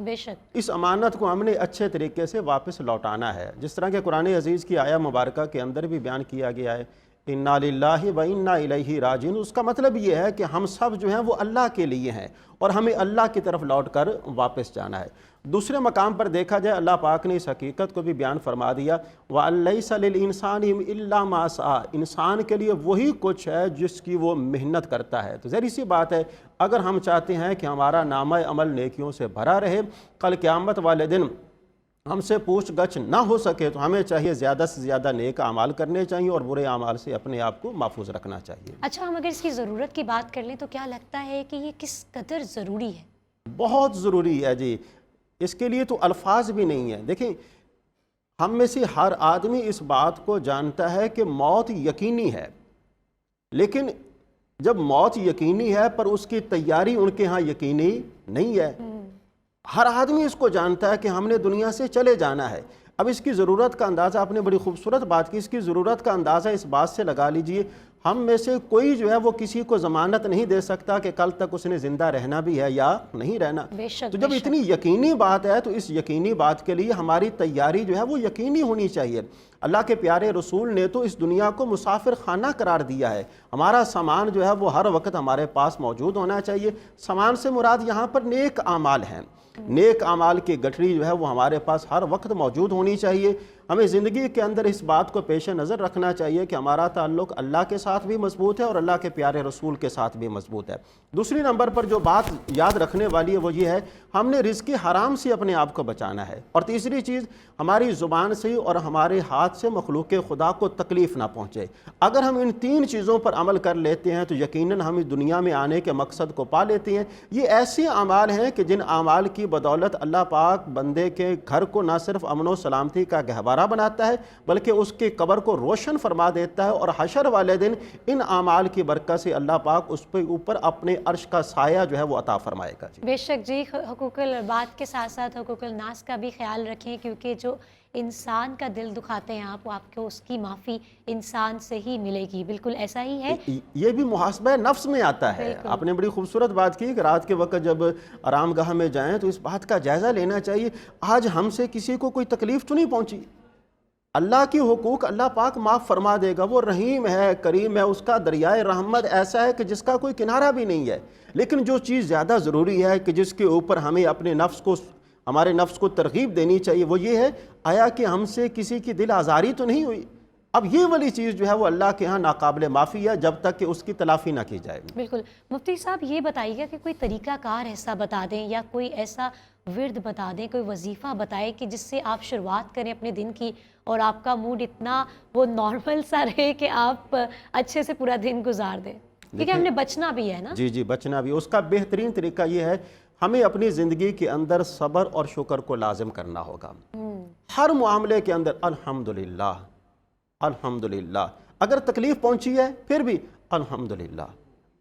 بے شک اس امانت کو ہم نے اچھے طریقے سے واپس لوٹانا ہے، جس طرح کہ قرآن عزیز کی آیہ مبارکہ کے اندر بھی بیان کیا گیا ہے انا للہ و انا الیہ راجعون۔ اس کا مطلب یہ ہے کہ ہم سب جو ہیں وہ اللہ کے لیے ہیں اور ہمیں اللہ کی طرف لوٹ کر واپس جانا ہے۔ دوسرے مقام پر دیکھا جائے اللہ پاک نے اس حقیقت کو بھی بیان فرما دیا وَأَن لَيْسَ لِلْإِنسَانِ إِلَّا مَا سَعَىٰ، انسان کے لیے وہی کچھ ہے جس کی وہ محنت کرتا ہے۔ تو ظاہر سی بات ہے اگر ہم چاہتے ہیں کہ ہمارا نامہ عمل نیکیوں سے بھرا رہے، کل قیامت والے دن ہم سے پوچھ گچھ نہ ہو سکے، تو ہمیں چاہیے زیادہ سے زیادہ نیک اعمال کرنے چاہیے اور برے اعمال سے اپنے آپ کو محفوظ رکھنا چاہیے۔ اچھا، ہم اگر اس کی ضرورت کی بات کر لیں تو کیا لگتا ہے کہ یہ کس قدر ضروری ہے؟ بہت ضروری ہے جی، اس کے لیے تو الفاظ بھی نہیں ہیں۔ دیکھیں، ہم میں سے ہر آدمی اس بات کو جانتا ہے کہ موت یقینی ہے، لیکن جب موت یقینی ہے پر اس کی تیاری ان کے ہاں یقینی نہیں ہے۔ ہر آدمی اس کو جانتا ہے کہ ہم نے دنیا سے چلے جانا ہے۔ اب اس کی ضرورت کا اندازہ، آپ نے بڑی خوبصورت بات کی، اس کی ضرورت کا اندازہ اس بات سے لگا لیجئے، ہم میں سے کوئی جو ہے وہ کسی کو ضمانت نہیں دے سکتا کہ کل تک اس نے زندہ رہنا بھی ہے یا نہیں رہنا۔ بے شک، تو جب اتنی یقینی بات ہے تو اس یقینی بات کے لیے ہماری تیاری جو ہے وہ یقینی ہونی چاہیے۔ اللہ کے پیارے رسول نے تو اس دنیا کو مسافر خانہ قرار دیا ہے۔ ہمارا سامان جو ہے وہ ہر وقت ہمارے پاس موجود ہونا چاہیے۔ سامان سے مراد یہاں پر نیک اعمال ہیں۔ نیک اعمال کی گٹھری جو ہے وہ ہمارے پاس ہر وقت موجود ہونی چاہیے۔ ہمیں زندگی کے اندر اس بات کو پیش نظر رکھنا چاہیے کہ ہمارا تعلق اللہ کے ساتھ بھی مضبوط ہے اور اللہ کے پیارے رسول کے ساتھ بھی مضبوط ہے۔ دوسری نمبر پر جو بات یاد رکھنے والی ہے وہ یہ ہے، ہم نے رزق حرام سے اپنے آپ کو بچانا ہے۔ اور تیسری چیز، ہماری زبان سے اور ہمارے ہاتھ سے مخلوق خدا کو تکلیف نہ پہنچے۔ اگر ہم ان تین چیزوں پر عمل کر لیتے ہیں تو یقیناً ہم اس دنیا میں آنے کے مقصد کو پا لیتے ہیں۔ یہ ایسے اعمال ہیں کہ جن اعمال کی بدولت اللہ پاک بندے کے گھر کو نہ صرف امن و سلامتی کا گہوارہ بناتا ہے بلکہ اس کی قبر کو روشن فرما دیتا ہے، اور حشر والے دن ان اعمال کی برکت سے اللہ پاک اس پہ اوپر اپنے عرش کا سایہ جو ہے وہ عطا فرمائے گا۔ بے شک جی، حقوق العباد کے ساتھ ساتھ حقوق الناس کا بھی خیال رکھیں، کیونکہ جو انسان کا دل دکھاتے ہیں آپ کو اس کی معافی انسان سے ہی ملے گی۔ بالکل ایسا ہی ہے۔ یہ بھی محاسبہ نفس میں آتا ہے۔ آپ نے بڑی خوبصورت بات کی کہ رات کے وقت جب آرام گاہ میں جائیں تو اس بات کا جائزہ لینا چاہیے، آج ہم سے کسی کو کوئی تکلیف تو نہیں پہنچی؟ اللہ کی حقوق اللہ پاک معاف فرما دے گا، وہ رحیم ہے، کریم ہے، اس کا دریائے رحمت ایسا ہے کہ جس کا کوئی کنارہ بھی نہیں ہے۔ لیکن جو چیز زیادہ ضروری ہے کہ جس کے اوپر ہمیں اپنے نفس کو، ہمارے نفس کو ترغیب دینی چاہیے، وہ یہ ہے، آیا کہ ہم سے کسی کی دل آزاری تو نہیں ہوئی؟ اب یہ والی چیز جو ہے وہ اللہ کے ہاں ناقابل معافی ہے جب تک کہ اس کی تلافی نہ کی جائے۔ بالکل۔ مفتی صاحب یہ بتائیے گا کہ کوئی طریقہ کار ایسا بتا دیں یا کوئی ایسا ورد بتا دیں، کوئی وظیفہ بتائیں کہ جس سے آپ شروعات کریں اپنے دن کی اور آپ کا موڈ اتنا وہ نارمل سا رہے کہ آپ اچھے سے پورا دن گزار دیں، کیونکہ ہم نے بچنا بھی ہے نا۔ جی بچنا بھی۔ اس کا بہترین طریقہ یہ ہے، ہمیں اپنی زندگی کے اندر صبر اور شکر کو لازم کرنا ہوگا۔ ہر معاملے کے اندر الحمدللہ الحمدللہ، اگر تکلیف پہنچی ہے پھر بھی الحمدللہ۔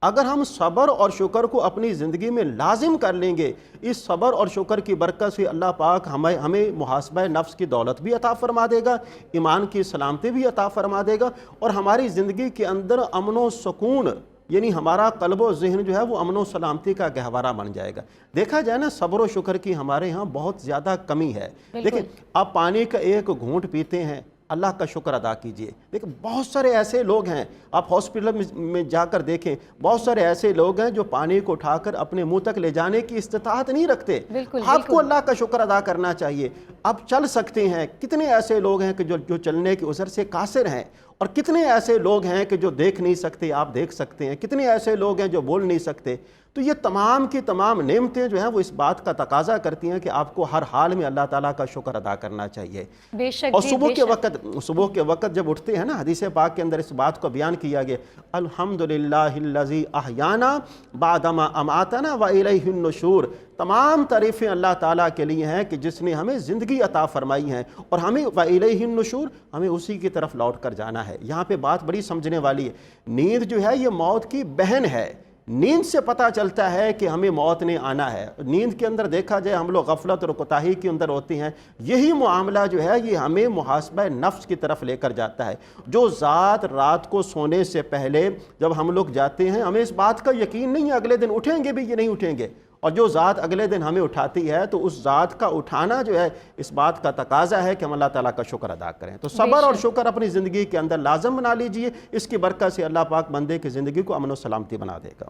اگر ہم صبر اور شکر کو اپنی زندگی میں لازم کر لیں گے، اس صبر اور شکر کی برکت سے اللہ پاک ہمیں محاسبہ نفس کی دولت بھی عطا فرما دے گا، ایمان کی سلامتی بھی عطا فرما دے گا، اور ہماری زندگی کے اندر امن و سکون، یعنی ہمارا قلب و ذہن جو ہے وہ امن و سلامتی کا گہوارہ بن جائے گا۔ دیکھا جائے نا، صبر و شکر کی ہمارے ہاں بہت زیادہ کمی ہے۔ دیکھیں، آپ پانی کا ایک گھونٹ پیتے ہیں، اللہ کا شکر ادا کیجئے۔ لیکن بہت سارے ایسے لوگ ہیں، آپ ہاسپٹل میں جا کر دیکھیں، بہت سارے ایسے لوگ ہیں جو پانی کو اٹھا کر اپنے منہ تک لے جانے کی استطاعت نہیں رکھتے۔ آپ کو اللہ کا شکر ادا کرنا چاہیے، آپ چل سکتے ہیں۔ کتنے ایسے لوگ ہیں کہ جو چلنے کے عذر سے قاصر ہیں، اور کتنے ایسے لوگ ہیں کہ جو دیکھ نہیں سکتے، آپ دیکھ سکتے ہیں۔ کتنے ایسے لوگ ہیں جو بول نہیں سکتے۔ تو یہ تمام کی تمام نعمتیں جو ہیں وہ اس بات کا تقاضا کرتی ہیں کہ آپ کو ہر حال میں اللہ تعالیٰ کا شکر ادا کرنا چاہیے۔ بے شک اور جی، صبح کے وقت جب اٹھتے ہیں نا، حدیث پاک کے اندر اس بات کو بیان کیا گیا، الحمدللہ الذی احیانا بعدما اماتنا والیہ النشور۔ تمام تعریفیں اللہ تعالیٰ کے لیے ہیں کہ جس نے ہمیں زندگی عطا فرمائی ہیں اور ہمیں والیہ النشور، ہمیں اسی کی طرف لوٹ کر جانا ہے۔ یہاں پہ بات بڑی سمجھنے والی ہے۔ نیند جو ہے یہ موت کی بہن ہے۔ نیند سے پتہ چلتا ہے کہ ہمیں موت نے آنا ہے۔ نیند کے اندر دیکھا جائے ہم لوگ غفلت اور کوتاہی کے اندر ہوتے ہیں۔ یہی معاملہ جو ہے یہ ہمیں محاسبہ نفس کی طرف لے کر جاتا ہے۔ جو ذات رات کو سونے سے پہلے جب ہم لوگ جاتے ہیں، ہمیں اس بات کا یقین نہیں ہے اگلے دن اٹھیں گے بھی یا نہیں اٹھیں گے، اور جو ذات اگلے دن ہمیں اٹھاتی ہے تو اس ذات کا اٹھانا جو ہے اس بات کا تقاضا ہے کہ ہم اللہ تعالیٰ کا شکر ادا کریں. تو صبر اور شکر اپنی زندگی کے اندر لازم بنا لیجئے, اس کی برکت سے اللہ پاک بندے کی زندگی کو امن و سلامتی بنا دے گا.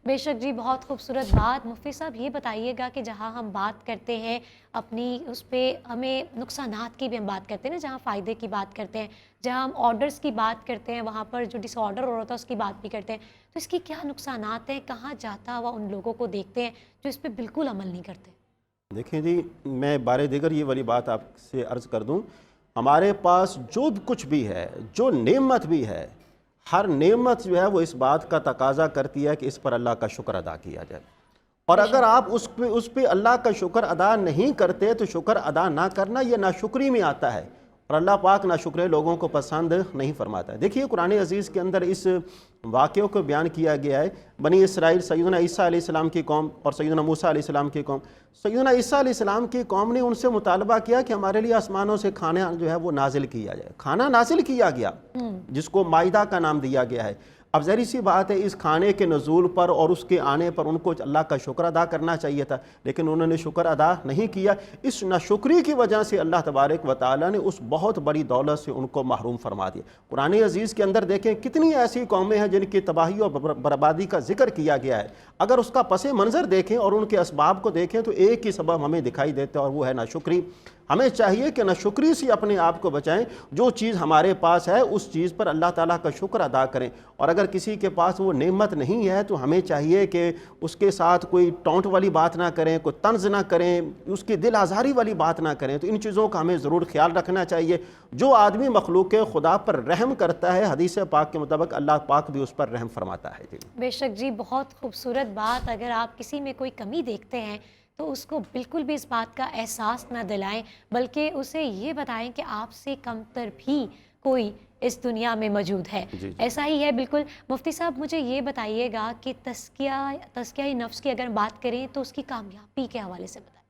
بے شک جی, بہت خوبصورت بات. مفتی صاحب یہ بتائیے گا کہ جہاں ہم بات کرتے ہیں اپنی اس پہ ہمیں نقصانات کی بھی ہم بات کرتے ہیں نا, جہاں فائدے کی بات کرتے ہیں, جہاں ہم آرڈرز کی بات کرتے ہیں وہاں پر جو ڈس آرڈر ہو رہا تھا اس کی بات بھی کرتے ہیں, تو اس کی کیا نقصانات ہیں, کہاں جاتا ہوا ان لوگوں کو دیکھتے ہیں جو اس پہ بالکل عمل نہیں کرتے؟ دیکھیں جی, میں بارے دیگر یہ والی بات آپ سے عرض کر دوں, ہمارے پاس جو کچھ بھی ہے, جو نعمت بھی ہے, ہر نعمت جو ہے وہ اس بات کا تقاضا کرتی ہے کہ اس پر اللہ کا شکر ادا کیا جائے. اور اگر آپ اس پہ اللہ کا شکر ادا نہیں کرتے تو شکر ادا نہ کرنا یہ ناشکری میں آتا ہے, اور اللہ پاک ناشکرے لوگوں کو پسند نہیں فرماتا ہے. دیکھیے قرآن عزیز کے اندر اس واقعوں کو بیان کیا گیا ہے. بنی اسرائیل, سیدنا عیسیٰ علیہ السلام کی قوم اور سیدنا موسیٰ علیہ السلام کی قوم. سیدنا عیسیٰ علیہ السلام کی قوم نے ان سے مطالبہ کیا کہ ہمارے لیے آسمانوں سے کھانا جو ہے وہ نازل کیا جائے. کھانا نازل کیا گیا جس کو مائدہ کا نام دیا گیا ہے. اب ظاہر سی بات ہے اس کھانے کے نزول پر اور اس کے آنے پر ان کو اللہ کا شکر ادا کرنا چاہیے تھا, لیکن انہوں نے شکر ادا نہیں کیا. اس ناشکری کی وجہ سے اللہ تبارک و تعالیٰ نے اس بہت بڑی دولت سے ان کو محروم فرما دیا. قرآن عزیز کے اندر دیکھیں کتنی ایسی قومیں ہیں جن کی تباہی اور بربادی کا ذکر کیا گیا ہے. اگر اس کا پس منظر دیکھیں اور ان کے اسباب کو دیکھیں تو ایک ہی سبب ہمیں دکھائی دیتا ہے اور وہ ہے ناشکری. ہمیں چاہیے کہ ناشکری سے اپنے آپ کو بچائیں. جو چیز ہمارے پاس ہے اس چیز پر اللہ تعالیٰ کا شکر ادا کریں, اور اگر کسی کے پاس وہ نعمت نہیں ہے تو ہمیں چاہیے کہ اس کے ساتھ کوئی ٹونٹ والی بات نہ کریں, کوئی طنز نہ کریں, اس کی دل آزاری والی بات نہ کریں. تو ان چیزوں کا ہمیں ضرور خیال رکھنا چاہیے. جو آدمی مخلوق خدا پر رحم کرتا ہے حدیث پاک کے مطابق اللہ پاک بھی اس پر رحم فرماتا ہے. بے شک جی, بہت خوبصورت بات. اگر آپ کسی میں کوئی کمی دیکھتے ہیں تو اس کو بالکل بھی اس بات کا احساس نہ دلائیں, بلکہ اسے یہ بتائیں کہ آپ سے کمتر بھی کوئی اس دنیا میں موجود ہے. ایسا ہی ہے بالکل. مفتی صاحب مجھے یہ بتائیے گا کہ تزکیہ نفس کی اگر بات کریں تو اس کی کامیابی کے حوالے سے بتائیں.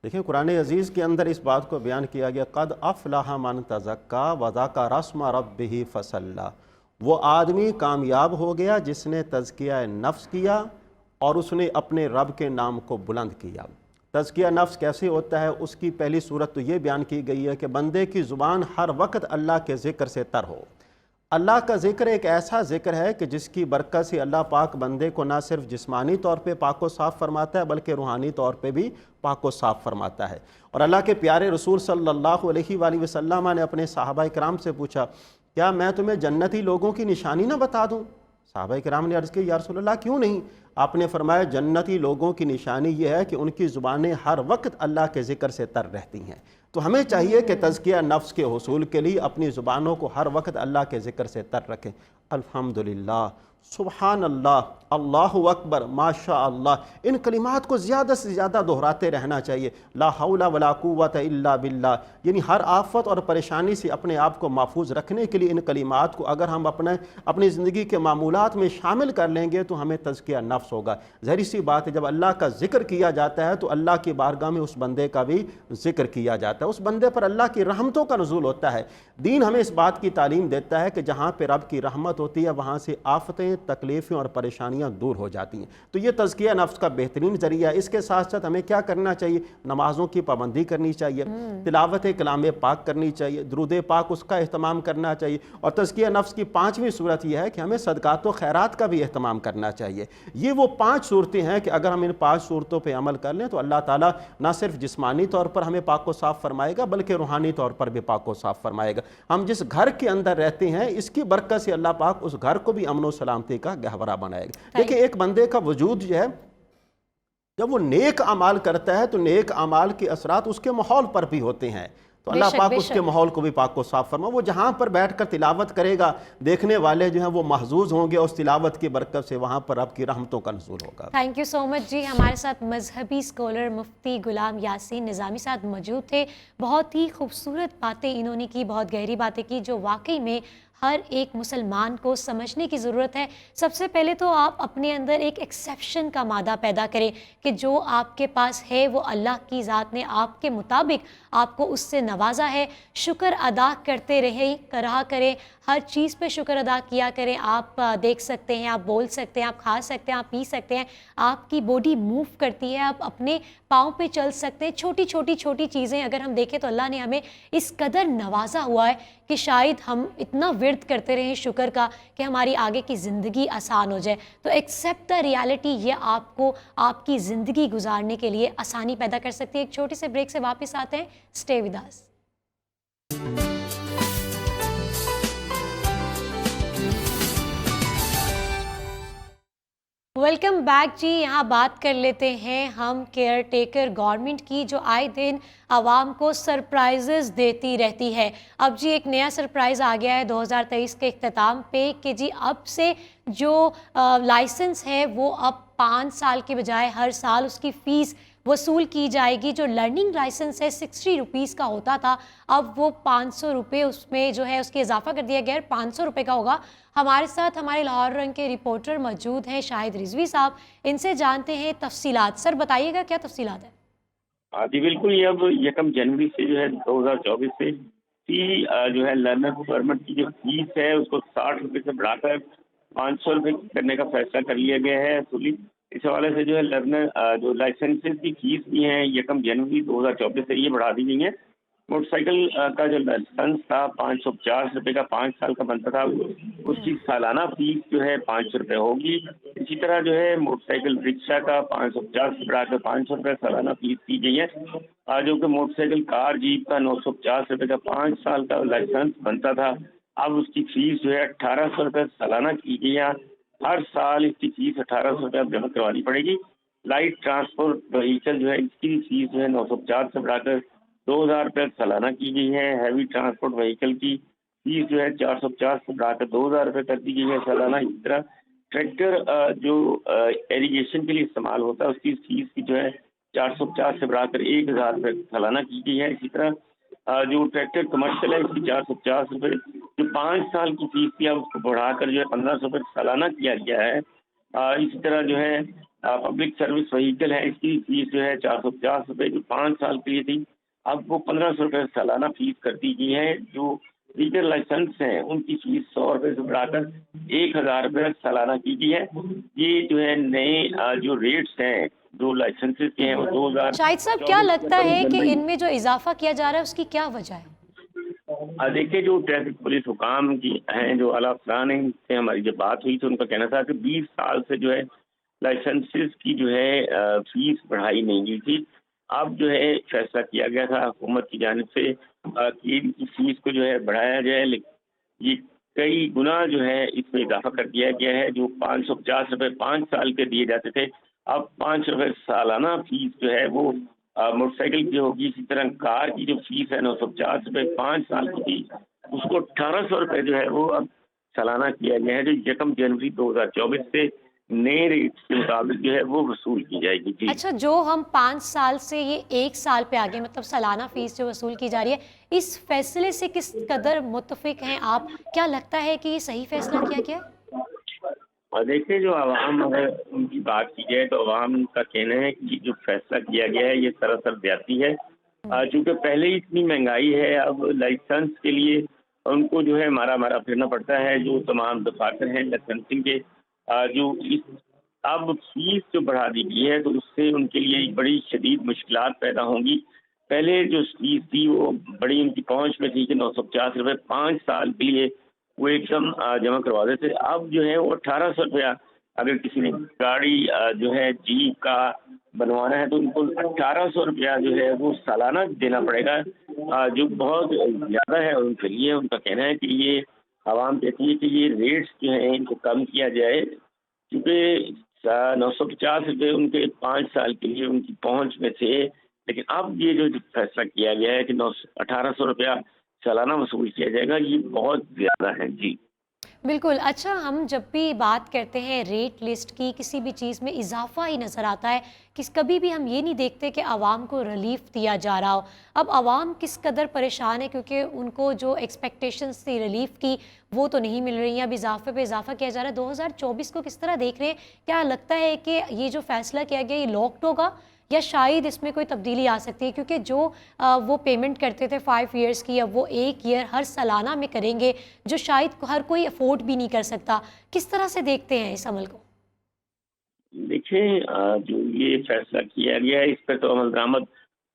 دیکھیں قرآن عزیز کے اندر اس بات کو بیان کیا گیا, قد افلح من تزکا وذکر اسم ربہ فصلی. وہ آدمی کامیاب ہو گیا جس نے تزکیہ نفس کیا اور اس نے اپنے رب کے نام کو بلند کیا. تزکیہ نفس کیسے ہوتا ہے, اس کی پہلی صورت تو یہ بیان کی گئی ہے کہ بندے کی زبان ہر وقت اللہ کے ذکر سے تر ہو. اللہ کا ذکر ایک ایسا ذکر ہے کہ جس کی برکت سے اللہ پاک بندے کو نہ صرف جسمانی طور پہ پاک و صاف فرماتا ہے بلکہ روحانی طور پہ بھی پاک و صاف فرماتا ہے. اور اللہ کے پیارے رسول صلی اللہ علیہ وآلہ وسلم نے اپنے صحابہ کرام سے پوچھا, کیا میں تمہیں جنتی لوگوں کی نشانی نہ بتا دوں؟ صحابہ کرام نے عرض کی, یا رسول اللہ کیوں نہیں؟ آپ نے فرمایا, جنتی لوگوں کی نشانی یہ ہے کہ ان کی زبانیں ہر وقت اللہ کے ذکر سے تر رہتی ہیں. تو ہمیں چاہیے کہ تزکیہ نفس کے حصول کے لیے اپنی زبانوں کو ہر وقت اللہ کے ذکر سے تر رکھیں. الحمدللہ, سبحان اللہ, اللہ اکبر, ماشاء اللہ, ان کلمات کو زیادہ سے زیادہ دہراتے رہنا چاہیے. لا حول ولا قوت الا باللہ, یعنی ہر آفت اور پریشانی سے اپنے آپ کو محفوظ رکھنے کے لیے ان کلمات کو اگر ہم اپنی زندگی کے معمولات میں شامل کر لیں گے تو ہمیں تزکیہ نفس ہوگا. ظاہر سی بات ہے جب اللہ کا ذکر کیا جاتا ہے تو اللہ کی بارگاہ میں اس بندے کا بھی ذکر کیا جاتا ہے, اس بندے پر اللہ کی رحمتوں کا نزول ہوتا ہے. دین ہمیں اس بات کی تعلیم دیتا ہے کہ جہاں پہ رب کی رحمت ہوتی ہے وہاں سے آفتیں, تکلیفیں اور پریشانیاں دور ہو جاتی ہیں. تو یہ تزکیہ نفس کا بہترین ذریعہ ہے. اس کے ساتھ ساتھ ہمیں کیا کرنا چاہیے؟ نمازوں کی پابندی کرنی چاہیے, تلاوت کلام پاک کرنی چاہیے, درود پاک اس کا اہتمام کرنا چاہیے. اور تزکیہ نفس کی پانچویں صورت یہ ہے کہ ہمیں صدقات و خیرات کا بھی اہتمام کرنا چاہیے. یہ وہ 5 صورتیں ہیں کہ اگر ہم ان 5 صورتوں پہ عمل کر لیں تو اللہ تعالیٰ نہ صرف جسمانی طور پر ہمیں پاک و صاف فرمائے گا بلکہ روحانی طور پر بھی پاک و صاف فرمائے گا. ہم جس گھر کے اندر رہتے ہیں اس کی برکت سے اللہ پاک اس گھر کو بھی امن و سلامتی کا گہورہ بنائے گا. دیکھیں ایک بندے کا وجود جو ہے جب وہ نیک اعمال کرتا ہے تو نیک اعمال کے اثرات اس کے ماحول پر بھی ہوتے ہیں. تو اللہ پاک اس کے ماحول کو بھی پاک و صاف فرما. وہ جہاں پر بیٹھ کر تلاوت کرے گا دیکھنے والے جو ہیں وہ محظوظ ہوں گے, اس تلاوت کی برکت سے وہاں پر رب کی رحمتوں کا نزول ہوگا. تھینک یو سو مچ جی. ہمارے ساتھ مذہبی اسکالر مفتی غلام یاسین نظامی صاحب موجود تھے. بہت ہی خوبصورت باتیں انہوں نے کی, بہت گہری باتیں کی جو واقعی میں ہر ایک مسلمان کو سمجھنے کی ضرورت ہے۔ سب سے پہلے تو آپ اپنے اندر ایک ایکسیپشن کا مادہ پیدا کریں کہ جو آپ کے پاس ہے وہ اللہ کی ذات نے آپ کے مطابق آپ کو اس سے نوازا ہے۔ شکر ادا کرتے رہا کریں، ہر چیز پہ شکر ادا کیا کریں۔ آپ دیکھ سکتے ہیں، آپ بول سکتے ہیں، آپ کھا سکتے ہیں، آپ پی سکتے ہیں، آپ کی باڈی موو کرتی ہے، آپ اپنے پاؤں پہ چل سکتے ہیں۔ چھوٹی چیزیں اگر ہم دیکھیں تو اللہ نے ہمیں اس قدر نوازا ہوا ہے کہ شاید ہم اتنا ورد کرتے رہیں شکر کا کہ ہماری آگے کی زندگی آسان ہو جائے۔ تو ایکسیپٹ دا ریالٹی، یہ آپ کو آپ کی زندگی گزارنے کے لیے آسانی پیدا کر سکتی ہے۔ ایک چھوٹی سے بریک سے واپس آتے ہیں، stay with us. Welcome back جی۔ یہاں بات کر لیتے ہیں ہم کیئر ٹیکر گورنمنٹ کی، جو آئے دن عوام کو سرپرائزز دیتی رہتی ہے۔ اب جی ایک نیا سرپرائز آ گیا ہے 2023 کے اختتام پہ کہ جی اب سے جو لائسنس ہے وہ اب 5 سال کے بجائے ہر سال اس کی فیس وصول کی جائے گی۔ جو لرننگ لائسنس ہے 60 روپیز کا ہوتا تھا، اب وہ 500 روپے اس میں جو ہے اس کی اضافہ کر دیا گیا ہے، 500 روپے کا ہوگا۔ ہمارے ساتھ ہمارے لاہور رنگ کے رپورٹر موجود ہیں شاہد رضوی صاحب، ان سے جانتے ہیں تفصیلات۔ سر بتائیے گا کیا تفصیلات ہیں؟ جی بالکل، یہ اب 1 جنوری سے جو ہے 2024 سے جو ہے لرنر پرمٹ کی جو فیس ہے اس کو 60 روپے سے بڑھا کر 500 روپے کرنے کا فیصلہ کر لیا گیا ہے۔ اس حوالے سے جو ہے لرنر جو لائسنس کی فیس بھی ہیں 1 جنوری 2024 سے یہ بڑھا دی گئی ہیں۔ موٹر سائیکل کا جو لائسنس تھا 550 روپے کا 5 سال کا بنتا تھا، اس کی سالانہ فیس جو ہے 500 روپے ہوگی۔ اسی طرح جو ہے موٹر سائیکل رکشا کا 550 سے بڑھا کر 500 روپے سالانہ فیس کی گئی ہے، جو کہ موٹر سائیکل کار جیپ کا 950 روپے کا 5 سال کا لائسنس بنتا تھا، اب اس کی فیس جو ہے 1800 روپے سالانہ کی گئی ہے۔ ہر سال اس کی فیس 1800 روپے اب جمع کروانی پڑے گی۔ لائٹ ٹرانسپورٹ وہیکل جو ہے اس کی فیس جو ہے 950 سے بڑھا کر 2000 روپے سالانہ کی گئی ہے۔ ہیوی ٹرانسپورٹ وہیکل کی فیس جو ہے 450 سے بڑھا کر 2000 روپے کر دی گئی ہے سالانہ۔ اسی طرح ٹریکٹر جو ایریگیشن کے لیے استعمال ہوتا ہے اس کی فیس کی جو ہے 450 سے بڑھا کر 1000 روپے سالانہ کی گئی ہے۔ اسی طرح جو ٹریکٹر کمرشل ہے اس کی 450 روپے جو 5 سال کی فیس تھی اب اس کو بڑھا کر جو ہے 1500 روپے سالانہ کیا گیا ہے۔ اسی طرح جو ہے پبلک سروس وہیکل ہے اس کی فیس جو ہے 450 روپے جو 5 سال کے لیے تھی، اب وہ 1500 روپے سالانہ فیس کر دی گئی ہے۔ جو لیگر لائسنس ہیں ان کی فیس 100 روپے سے بڑھا کر 1000 روپے سالانہ کی گئی ہے۔ یہ جو ہے نئے جو ریٹس ہیں جو لائسنسز کے ہیں وہ 2000۔ شاہد صاحب کیا لگتا ہے کہ ان میں جو اضافہ کیا جا رہا ہے اس کی کیا وجہ ہے؟ دیکھیے جو ٹریفک پولیس حکام کی ہیں جو اعلیٰ افسران ہیں، ان سے ہماری جب بات ہوئی تو ان کا کہنا تھا کہ 20 سال سے جو ہے لائسنسز کی جو ہے فیس بڑھائی نہیں گئی تھی۔ اب جو ہے فیصلہ کیا گیا تھا حکومت کی جانب سے کہ ان کی فیس کو جو ہے بڑھایا جائے، لیکن یہ کئی گنا جو ہے اس میں اضافہ کر دیا گیا ہے۔ جو 550 روپے 5 سال کے دیے جاتے تھے اب 500 روپے سالانہ فیس جو ہے وہ موٹر سائیکل کی ہوگی۔ اسی طرح کار کی جو فیس ہے 950 روپے 5 سال کی تھی اس کو 1800 روپے جو ہے وہ اب سالانہ کیا گیا ہے، جو 1 جنوری 2024 سے نئے ریٹ کے مطابق جو ہے وہ وصول کی جائے گی۔ جی اچھا، جو ہم 5 سال سے یہ 1 سال پہ آگے مطلب سالانہ فیس جو وصول کی جا رہی ہے، اس فیصلے سے کس قدر متفق ہیں آپ؟ کیا لگتا ہے کہ یہ صحیح فیصلہ کیا گیا؟ اور دیکھیں جو عوام اگر ان کی بات کی جائے تو عوام کا کہنا ہے کہ جو فیصلہ کیا گیا ہے یہ سراسر زیادتی ہے، چونکہ پہلے ہی اتنی مہنگائی ہے، اب لائسنس کے لیے ان کو جو ہے مارا پھرنا پڑتا ہے۔ جو تمام دفاتر ہیں لائسنسنگ کے جو اب فیس جو بڑھا دی گئی ہے تو اس سے ان کے لیے بڑی شدید مشکلات پیدا ہوں گی۔ پہلے جو فیس تھی وہ بڑی ان کی پہنچ میں تھی کہ 950 روپے 5 سال کے لیے وہ ایک دم جمع کروا دیتے، اب جو ہے وہ 1800 روپیہ اگر کسی نے گاڑی جو ہے جیپ کا بنوانا ہے تو ان کو 1800 روپیہ جو ہے وہ سالانہ دینا پڑے گا، جو بہت زیادہ ہے ان کے لیے۔ ان کا کہنا ہے کہ یہ عوام کہتی ہے کہ یہ ریٹس جو ہیں ان کو کم کیا جائے، کیونکہ 950 روپے ان کے 5 سال کے لیے ان کی پہنچ میں تھے، لیکن اب یہ جو فیصلہ کیا گیا ہے کہ 1800 روپیہ سالانہ وصول کیا جائے گا، یہ بہت زیادہ ہے۔ جی بالکل اچھا، ہم جب بھی بات کرتے ہیں ریٹ لسٹ کی، کسی بھی چیز میں اضافہ ہی نظر آتا ہے، کبھی بھی ہم یہ نہیں دیکھتے کہ عوام کو ریلیف دیا جا رہا ہو۔ اب عوام کس قدر پریشان ہے، کیونکہ ان کو جو ایکسپیکٹیشنز تھی ریلیف کی وہ تو نہیں مل رہی ہیں، اب اضافے پہ اضافہ کیا جا رہا ہے۔ 2024 کو کس طرح دیکھ رہے ہیں؟ کیا لگتا ہے کہ یہ جو فیصلہ کیا گیا یہ لاکڈ ہوگا، یا شاید اس میں کوئی تبدیلی آ سکتی ہے؟ کیونکہ جو وہ پیمنٹ کرتے تھے 5 ایئرس کی، اب وہ 1 ایئر ہر سالانہ میں کریں گے، جو شاید ہر کوئی افورڈ بھی نہیں کر سکتا۔ کس طرح سے دیکھتے ہیں اس عمل کو؟ دیکھیں جو یہ فیصلہ کیا گیا ہے اس پہ تو عمل درآمد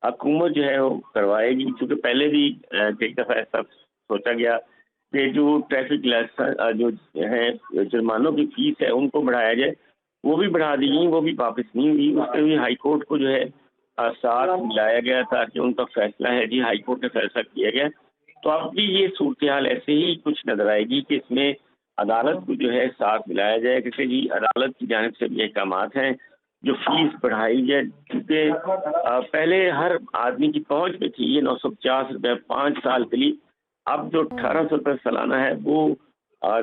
حکومت جو ہے وہ کروائے گی، کیونکہ پہلے بھی ایک دفعہ ایسا سوچا گیا کہ جو ٹریفک جو ہے جرمانوں کی فیس ہے ان کو بڑھایا جائے، وہ بھی بڑھا دی گئی، وہ بھی واپس نہیں ہوئی۔ اس پہ بھی ہائی کورٹ کو جو ہے ساتھ ملایا گیا تاکہ ان کا فیصلہ ہے جی ہائی کورٹ نے فیصلہ کیا گیا۔ تو اب بھی یہ صورتحال ایسے ہی کچھ نظر آئے گی کہ اس میں عدالت کو جو ہے ساتھ ملایا جائے، کیونکہ جی عدالت کی جانب سے بھی احکامات ہیں جو فیس بڑھائی جائے، کیونکہ پہلے ہر آدمی کی پہنچ میں تھی یہ 950 روپے 5 سال کے لیے، اب جو 1800 روپے سالانہ ہے وہ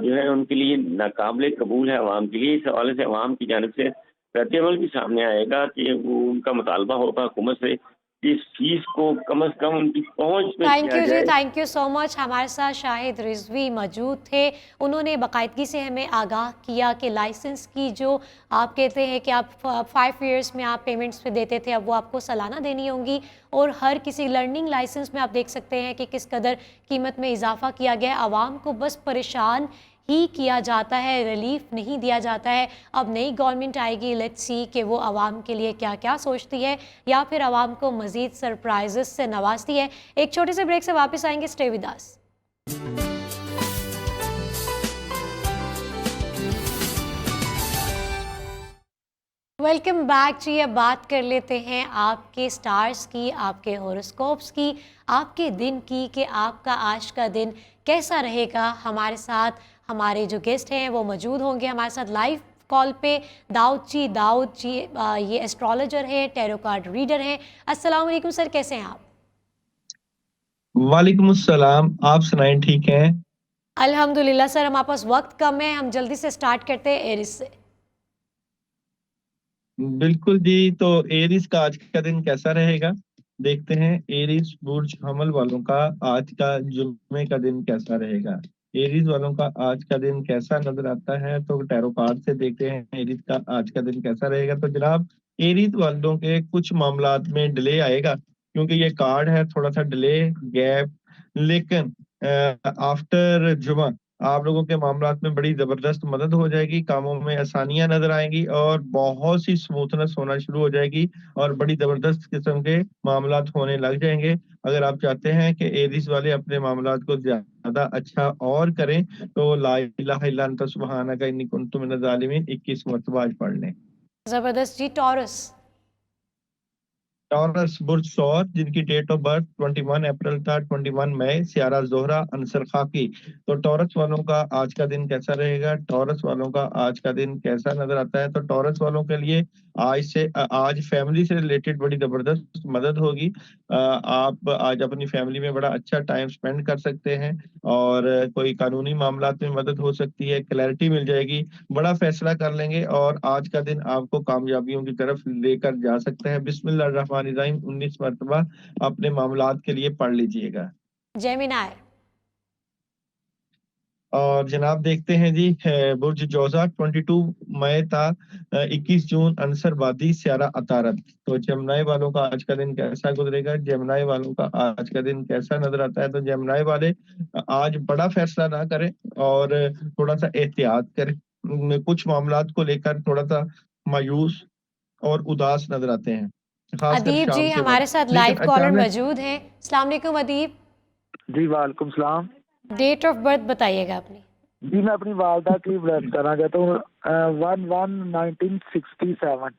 جو ہے ان کے لیے ناقابل قبول ہے عوام کے لیے۔ اس حوالے سے عوام کی جانب سے رد عمل بھی سامنے آئے گا کہ وہ ان کا مطالبہ ہوگا حکومت سے کہ اس فیس کو کم از کم ان کی پہنچ میں تھینک کیا یو جی، جائے۔ تھینک یو سو مچ۔ ہمارے ساتھ شاہد رضوی موجود تھے، انہوں نے باقاعدگی سے ہمیں آگاہ کیا کہ لائسنس کی جو آپ کہتے ہیں کہ آپ 5 ایئرس میں آپ پیمنٹس پہ دیتے تھے، اب وہ آپ کو سالانہ دینی ہوں گی، اور ہر کسی لرننگ لائسنس میں آپ دیکھ سکتے ہیں کہ کس قدر قیمت میں اضافہ کیا گیا ہے۔ عوام کو بس پریشان ہی کیا جاتا ہے، ریلیف نہیں دیا جاتا ہے۔ اب نئی گورنمنٹ آئے گی، لیٹس سی کہ وہ عوام کے لیے کیا کیا سوچتی ہے، یا پھر عوام کو مزید سرپرائزز سے نوازتی ہے۔ ایک چھوٹے سے بریک سے واپس آئیں گے، stay with us. Welcome back جی، اب بات کر لیتے ہیں آپ کے سٹارز کی، آپ کے ہورosکوپس کی، آپ کے دن کی، کہ آپ کا آج کا دن کیسا رہے گا۔ ہمارے ساتھ ہمارے جو گیسٹ ہیں وہ موجود ہوں گے ہمارے ساتھ لائیو کال پہ۔ داؤد جی یہ ایسٹرولوجر ہیں، ٹیرو کارڈ ریڈر ہیں۔ السلام علیکم سر، کیسے ہیں آپ؟ وعلیکم السلام، آپ سنائیں ٹھیک ہیں؟ الحمدللہ سر، ہمارے پاس وقت کم ہے، ہم جلدی سے سٹارٹ کرتے ہیں ایرس سے۔ بالکل جی، تو ایریس کا آج کا دن کیسا رہے گا دیکھتے ہیں۔ ایریس برج حمل والوں کا آج کا جمعے کا دن کیسا رہے گا، ایریس والوں کا آج کا دن کیسا نظر آتا ہے، تو ٹیرو کارڈ سے دیکھتے ہیں ایریس کا آج کا دن کیسا رہے گا۔ تو جناب ایریس والوں کے کچھ معاملات میں ڈیلے آئے گا، کیونکہ یہ کارڈ ہے تھوڑا سا ڈیلے گیپ، لیکن آفٹر جمعہ آپ لوگوں کے معاملات میں بڑی زبردست مدد ہو جائے گی، کاموں میں آسانیاں نظر آئیں گی اور بہت سی سموتھنس ہونا شروع ہو جائے گی اور بڑی زبردست قسم کے معاملات ہونے لگ جائیں گے۔ اگر آپ چاہتے ہیں کہ ایریس والے اپنے معاملات کو زیادہ اچھا اور کریں تو لا الہ الا انت سبحانک انی کنت من الظالمین 21 مرتبہ آج پڑھ لیں۔ زبردست جی۔ ٹورس؟ ٹورس برج سور، جن کی ڈیٹ آف برتھ 21 اپریل تھا، 21 مئی، سیارہ زہرہ، عنصر خاکی۔ تو ٹورس والوں کا آج کا دن کیسا رہے گا، ٹورس والوں کا آج کا دن کیسا نظر آتا ہے؟ تو ٹورس والوں کے لیے آج فیملی سے ریلیٹڈ بڑی زبردست مدد ہوگی۔ آپ آج اپنی فیملی میں بڑا اچھا ٹائم سپینڈ کر سکتے ہیں، اور کوئی قانونی معاملات میں مدد ہو سکتی ہے، کلیئرٹی مل جائے گی، بڑا فیصلہ کر لیں گے اور آج کا دن آپ کو کامیابیوں کی طرف لے کر جا سکتے ہیں۔ بسم اللہ الرحمن الرحیم 19 مرتبہ اپنے معاملات کے لیے پڑھ لیجئے گا۔ جیمینائی؟ اور جناب دیکھتے ہیں جی برج جوزا 22 مئی تا 21 جون، عنصر وادی، سیارہ عطارد۔ تو جیمنائی والوں کا آج کا دن کیسا گزرے گا، جیمنائی والوں کا آج کا دن کیسا نظر آتا ہے؟ تو جیمنائی والے آج بڑا فیصلہ نہ کریں اور تھوڑا سا احتیاط کریں، کچھ معاملات کو لے کر تھوڑا سا مایوس اور اداس نظر آتے ہیں، خاص کر ادیب شام جی کے ہمارے وقت، ساتھ لیکن لائیو کالر اچانک موجود ہیں۔ السلام علیکم ادیب، جی وعلیکم السلام ڈیٹ آف برتھ بتائیے گا اپنی۔ جی، میں اپنی والدہ کی برتھ کرنا چاہتا ہوں 1/1/1967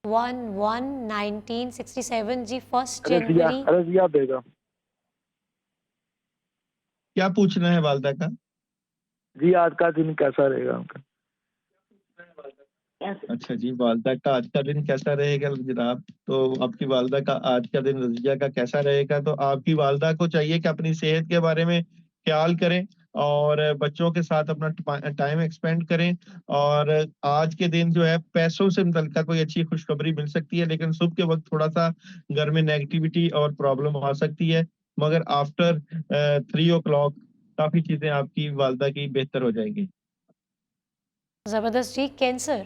1/1/1967 جی، 1 رضیہ جنوری۔ رضیہ بیگم۔ کیا پوچھنا ہے والدہ کا؟ جی آج کا دن کیسا رہے گا ان کا؟ اچھا جی، والدہ کا آج کا دن کیسا رہے گا جناب؟ تو آپ کی والدہ کا آج کا دن رضیہ کا کیسا رہے گا؟ تو آپ کی والدہ کو چاہیے کہ اپنی صحت کے بارے میں خیال کریں اور بچوں کے ساتھ اپنا ٹائم ایکسپینڈ کریں. اور آج کے دن جو ہے پیسوں سے متعلقہ کوئی اچھی خوشخبری مل سکتی ہے، لیکن صبح کے وقت تھوڑا سا گھر میں نیگیٹیوٹی اور پرابلم آ سکتی ہے، مگر آفٹر 3 o'clock کافی چیزیں آپ کی والدہ کی بہتر ہو جائیں گی. زبردست جی. کینسر.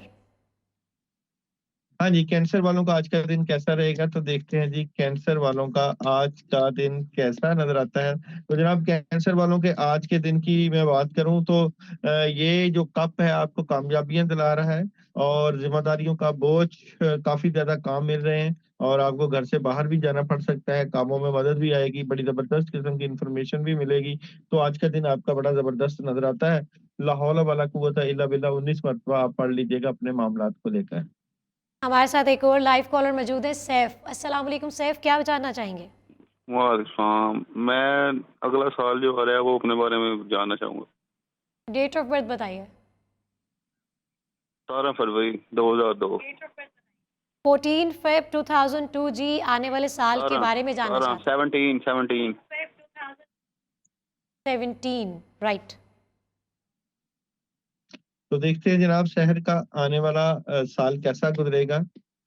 ہاں جی، کینسر والوں کا آج کا دن کیسا رہے گا تو دیکھتے ہیں جی کینسر والوں کا آج کا دن کیسا نظر آتا ہے. تو جناب کینسر والوں کے آج کے دن کی میں بات کروں تو یہ جو کپ ہے آپ کو کامیابیاں دلا رہا ہے اور ذمہ داریوں کا بوجھ، کافی زیادہ کام مل رہے ہیں اور آپ کو گھر سے باہر بھی جانا پڑ سکتا ہے، کاموں میں مدد بھی آئے گی، بڑی زبردست قسم کی انفارمیشن بھی ملے گی. تو آج کا دن آپ کا بڑا زبردست نظر آتا ہے. لا حول ولا قوت الا باللہ 19 مرتبہ آپ پڑھ لیجیے گا اپنے معاملات کو لے کر. ہمارے ساتھ ایک اور لائیو کالر موجود ہے، سیف. السلام علیکم سیف، کیا جاننا چاہیں گے؟ وعلیکم السلام. میں اگلا سال جو آ رہا ہے وہ اپنے بارے میں جاننا چاہوں گا. ڈیٹ آف برتھ بتائیے. 17 فروری 2002. 14 فیب 2002 جی. آنے والے سال کے بارے میں جاننا چاہتے ہیں. 17 17 رائٹ. تو دیکھتے ہیں جناب شہر کا آنے والا سال کیسا گزرے گا.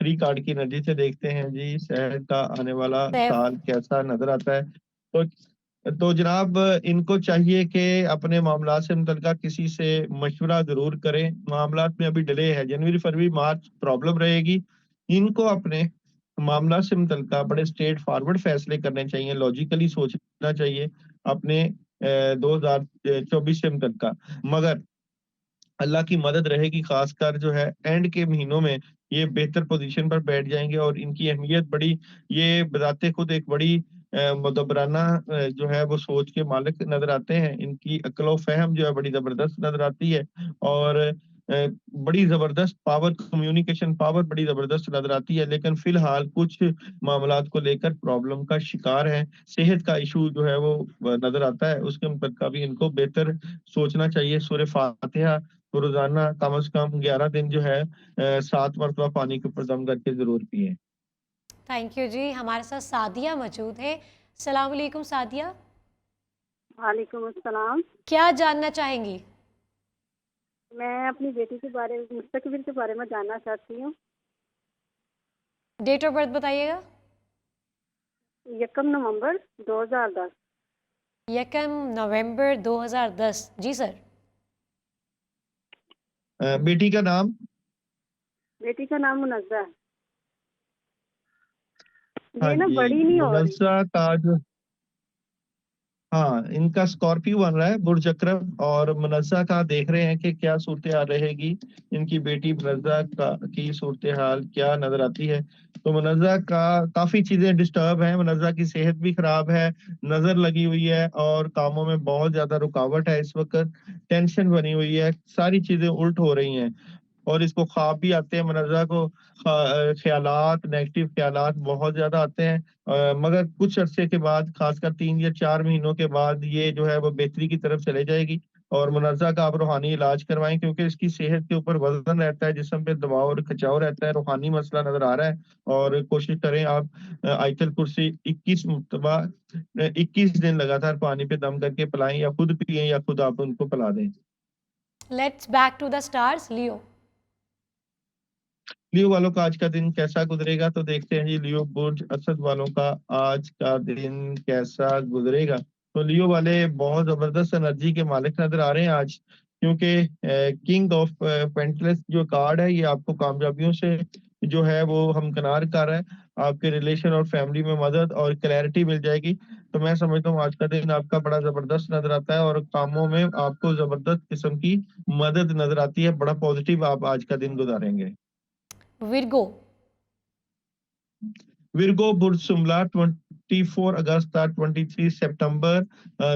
3 کارڈ کی انرجی سے دیکھتے ہیں جی شہر کا آنے والا سیف. سال کیسا نظر آتا ہے. تو جناب ان کو چاہیے کہ اپنے معاملات سے متعلقہ کسی سے مشورہ ضرور کریں. معاملات میں ابھی ڈیلے ہے، جنوری فروری مارچ پرابلم رہے گی. ان کو اپنے معاملات سے متعلقہ بڑے اسٹریٹ فارورڈ فیصلے کرنے چاہیے، لاجیکلی سوچنا چاہیے اپنے 2024 سے متعلقہ. مگر اللہ کی مدد رہے گی، خاص کر جو ہے اینڈ کے مہینوں میں یہ بہتر پوزیشن پر بیٹھ جائیں گے اور ان کی اہمیت بڑی، یہ بذات خود ایک بڑی مدبرانہ جو ہے وہ سوچ کے مالک نظر آتے ہیں. ان کی عقل و فہم جو ہے بڑی زبردست نظر آتی ہے اور بڑی زبردست پاور، کمیونیکیشن پاور بڑی زبردست نظر آتی ہے. لیکن فی الحال کچھ معاملات کو لے کر پرابلم کا شکار ہے، صحت کا ایشو جو ہے وہ نظر آتا ہے. اس کے متعلق بھی ان کو بہتر سوچنا چاہیے. سورہ فاتحہ روزانہ کم از کم 11 دن جو ہے 7 مرتبہ پانی کے اوپر دم کر کے ضرور پیئیں. تھینک یو جی. ہمارے ساتھ سعدیہ موجود ہے. السلام علیکم سعدیہ، وعلیکم السلام. کیا جاننا چاہیں گی؟ میں اپنی بیٹی کے بارے میں، مستقبل کے بارے میں جاننا چاہتی ہوں. ڈیٹ آف برتھ بتائیے گا. 1 نومبر 2010. 1 نومبر 2010 جی سر. بیٹی کا نام؟ بیٹی کا نام منزہ ہے. ہاں یہ نا جی، بڑی نہیں ہو رہی. منزہ کا جو، ہاں ان کا اسکارپیو بن رہا ہے برج اکرم، اور منزہ کا دیکھ رہے ہیں کہ کیا صورتحال رہے گی. ان کی بیٹی منزہ کی صورتحال کیا نظر آتی ہے. تو منزہ کا کافی چیزیں ڈسٹرب ہیں، منزہ کی صحت بھی خراب ہے، نظر لگی ہوئی ہے اور کاموں میں بہت زیادہ رکاوٹ ہے. اس وقت ٹینشن بنی ہوئی ہے، ساری چیزیں الٹ ہو رہی ہیں اور اس کو خواب بھی آتے ہیں. منزہ کو خیالات، نیگیٹو خیالات بہت زیادہ آتے ہیں، مگر کچھ عرصے کے بعد، خاص کر 3 یا 4 مہینوں کے بعد یہ جو ہے وہ بہتری کی طرف چلے جائے گی. اور منزہ کا آپ روحانی علاج کروائیں کیونکہ اس کی صحت کے اوپر وزن رہتا ہے، جسم پہ دباؤ اور کھچاؤ رہتا ہے، روحانی مسئلہ نظر آ رہا ہے. اور کوشش کریں آپ آیت الکرسی 21 مرتبہ 21 دن لگاتار پانی پہ دم کر کے پلائیں، یا خود پیئیں یا خود آپ ان کو پلا دیں. Let's back to the stars. Live. Live والوں کا آج کا دن کیسا گزرے گا تو دیکھتے ہیں جی لیو برج اسد والوں کا آج کا دن کیسا گزرے گا. تو لیو والے بہت زبردست انرجی کے مالک نظر آ رہے ہیں آج، کیونکہ کنگ آف پینٹلس جو کارڈ ہے یہ آپ کو کامیابیوں سے جو ہے وہ ہمکنار کر رہا ہے. آپ کے ریلیشن اور فیملی میں مدد اور کلیئرٹی مل جائے گی. تو میں سمجھتا ہوں آج کا دن آپ کا بڑا زبردست نظر آتا ہے اور کاموں میں آپ کو زبردست قسم کی مدد نظر آتی ہے. بڑا پازیٹیو آپ آج کا دن گزاریں گے. ورگو. ورگو برج شملہ 24 اگست تا 23 سپٹمبر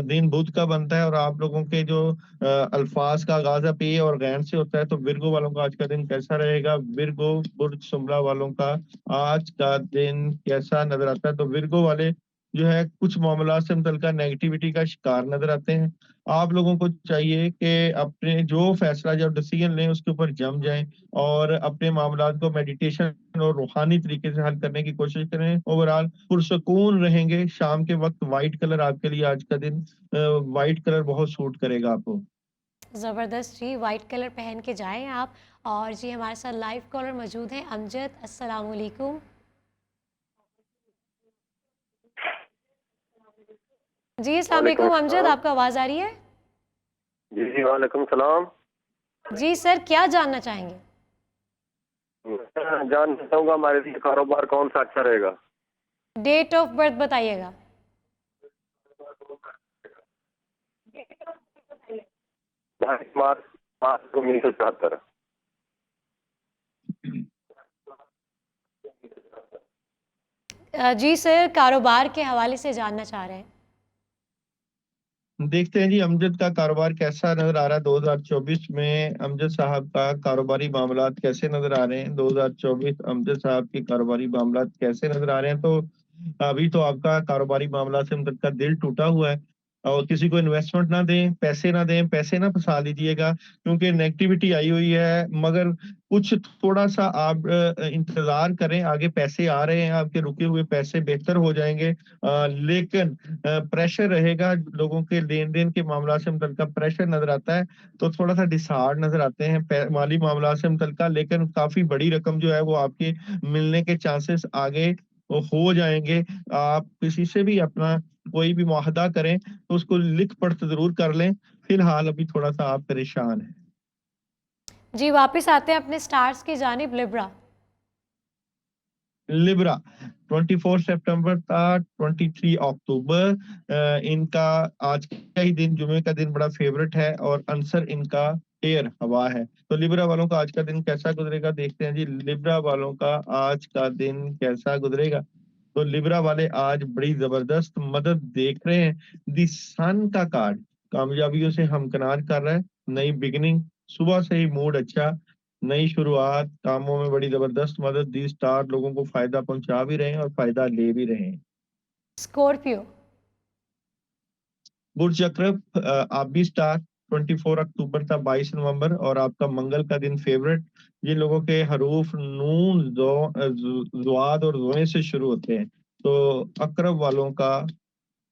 دن بدھ کا بنتا ہے اور آپ لوگوں کے جو الفاظ کا آغاز ہے پی اور غین سے ہوتا ہے. تو ورگو والوں کا آج کا دن کیسا رہے گا؟ ورگو برج شملہ والوں کا آج کا دن کیسا نظر آتا ہے؟ تو ورگو والے جو ہے کچھ معاملات سے متعلقہ نیگیٹیوٹی کا شکار نظر آتے ہیں. آپ لوگوں کو چاہیے کہ اپنے جو فیصلہ جو ڈیسیژن لیں اس کے اوپر جم جائیں اور اپنے معاملات کو میڈیٹیشن اور روحانی طریقے سے حل کرنے کی کوشش کریں. اوورآل پرسکون رہیں گے. شام کے وقت وائٹ کلر آپ کے لیے آج کا دن وائٹ کلر بہت سوٹ کرے گا آپ کو. زبردست جی، وائٹ کلر پہن کے جائیں آپ. اور جی ہمارے ساتھ لائیو کالر موجود ہیں امجد. السلام علیکم. جی السلام علیکم امجد، آپ کو آواز آ رہی ہے؟ جی وعلیکم السلام. جی سر، کیا جاننا چاہیں گے؟ میں جاننا چاہوں گا ہمارے لیے کاروبار کون سا اچھا رہے گا. ڈیٹ آف برتھ بتائیے گا. 22 مارچ 1974. جی سر، کاروبار کے حوالے سے جاننا چاہ رہے ہیں. دیکھتے ہیں جی امجد کا کاروبار کیسا نظر آ رہا ہے 2024 میں. امجد صاحب کا کاروباری معاملات کیسے نظر آ رہے ہیں 2024 امجد صاحب کے کاروباری معاملات کیسے نظر آ رہے ہیں؟ تو ابھی تو آپ کا کاروباری معاملات سے متعلق دل ٹوٹا ہوا ہے اور کسی کو انویسٹمنٹ نہ دیں، پیسے نہ پھنسا لیجیے گا کیونکہ نیگیٹیوٹی آئی ہوئی ہے. مگر کچھ تھوڑا سا آپ انتظار کریں، آگے پیسے آ رہے ہیں، آپ کے رکے ہوئے پیسے بہتر ہو جائیں گے. لیکن پریشر رہے گا، لوگوں کے لین دین کے معاملات سے متعلقہ پریشر نظر آتا ہے تو تھوڑا سا ڈسہارڈ نظر آتے ہیں مالی معاملات سے متعلقہ. لیکن کافی بڑی رقم جو ہے وہ آپ کے ملنے کے چانسز آگے ہو جائیں گے. آپ کسی سے بھی اپنا کوئی بھی معاہدہ کریں تو اس کو لکھ پڑھ ضرور کر لیں. فی الحال ابھی تھوڑا سا آپ پریشان ہیں. جی واپس آتے ہیں اپنے سٹارز کی جانب. لبرا. لبرا 24 سپٹمبر تا 23 اکتوبر ان کا آج کا ہی دن جمعے کا دن بڑا فیورٹ ہے اور عنصر ان کا ایئر ہوا ہے. تو لبرا والوں کا آج کا دن کیسا گزرے گا دیکھتے ہیں جی. لبرا والوں کا آج کا دن کیسا گزرے گا تو لبرا والے آج بڑی زبردست مدد دیکھ رہے ہیں. دی سن کا کارڈ کامیابیوں سے ہمکنار کر رہا ہے. نئی بگننگ، صبح سے ہی موڈ اچھا، نئی شروعات، کاموں میں بڑی زبردست مدد. دی سٹار لوگوں کو فائدہ پہنچا بھی رہے ہیں اور فائدہ لے بھی رہے ہیں. اسکورپیو. برج عقرب آپ بھی سٹار 24 اکتوبر تا 22 نومبر اور آپ کا منگل کا دن فیورٹ. جن لوگوں کے حروف نون، زواد اور زوئیں سے شروع ہوتے ہیں تو عقرب والوں کا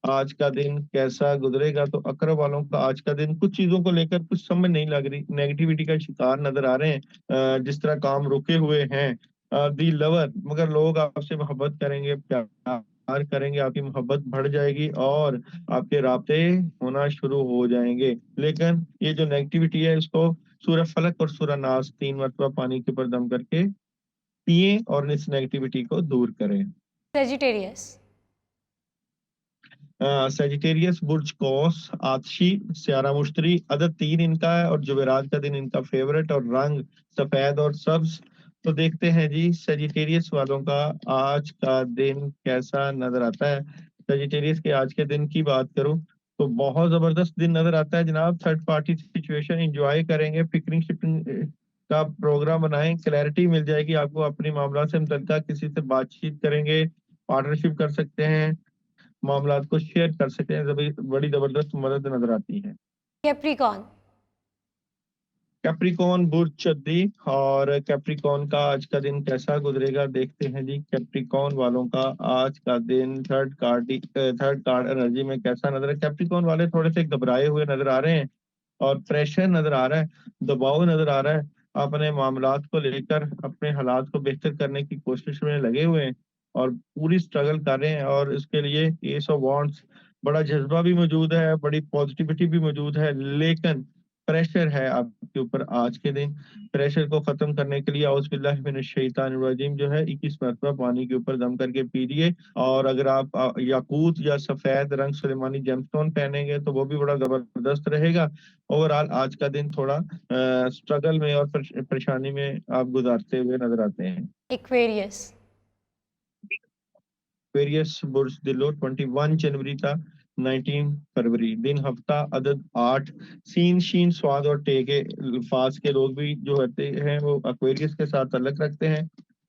آج کا دن کیسا گزرے گا. تو عقرب والوں کا آج کا دن کچھ چیزوں کو لے کر کچھ سمجھ نہیں لگ رہی، نیگیٹیوٹی کا شکار نظر آ رہے ہیں. جس طرح کام رکے ہوئے ہیں. دی لور، مگر لوگ آپ سے محبت کریں گے، پیار کریں گے، آپ کی محبت بڑھ جائے گی اور آپ کے رابطے ہونا شروع ہو جائیں گے. لیکن یہ جو نیگیٹیوٹی ہے اس کو سورہ فلق اور سورہ ناس 3 مرتبہ پانی کے اوپر دم کر کے پیئیں اور اس نیگیٹیوٹی کو دور کریں. سیجیٹیریس. سیجیٹیریس برج قوس آتشی سیارہ مشتری عدد 3 ان کا ہے اور جمعرات کا دن ان کا فیورٹ اور رنگ سفید اور سبز. تو دیکھتے ہیں جی سیجیٹیریس والوں کا آج کا دن کیسا نظر آتا ہے. سیجیٹیریس کے آج کے دن کی بات کروں تو بہت زبردست دن نظر آتا ہے جناب. تھرڈ پارٹی سچویشن انجوائے کریں گے، فکرنگ شپنگ کا پروگرام بنائیں، کلیئرٹی مل جائے گی آپ کو اپنی معاملات سے متعلقہ. کسی سے بات چیت کریں گے، پارٹنرشپ کر سکتے ہیں، معاملات کو شیئر کر سکتے ہیں. بڑی زبردست مدد نظر آتی ہے. کیپریکون. کیپریکون برج چدی اور کیپریکون کا آج کا دن کیسا گزرے گا دیکھتے ہیں جی. کیپریکون والوں کا آج کا دن تھرڈ کارڈ انرجی میں کیسا نظر ہے. کیپریکون والے تھوڑے سے گھبرائے ہوئے نظر آ رہے ہیں اور پریشر نظر آ رہا ہے، دباؤ نظر آ رہا ہے. اپنے معاملات کو لے کر اپنے حالات کو بہتر کرنے کی کوشش میں لگے ہوئے ہیں اور پوری سٹرگل کر رہے ہیں اور اس کے لیے ایس آف وانڈس بڑا جذبہ بھی موجود ہے، بڑی پازیٹیوٹی بھی موجود ہے. لیکن پریشر ہے آپ کے اوپر آج کے دن. پریشر کو ختم کرنے کے لیے اعوذ باللہ من الشیطان الرجیم جو ہے 21 مرتبہ پانی کے اوپر دم کر کے پیجیے. اور اگر آپ یاقوت یا سفید رنگ سلیمانی جیم سٹون پہنیں گے تو وہ بھی بڑا زبردست رہے گا. اوورآل آج کا دن تھوڑا سٹرگل میں اور پریشانی میں آپ گزارتے ہوئے نظر آتے ہیں. ایکویریس. ایکویریس برج دلو 21 جنوری تا 19 فروری. دن ہفتہ عدد 8. سین شین سواد اور ٹے کے الفاظ کے لوگ بھی جو ہوتے ہیں وہ ایکویریس کے ساتھ تعلق رکھتے ہیں.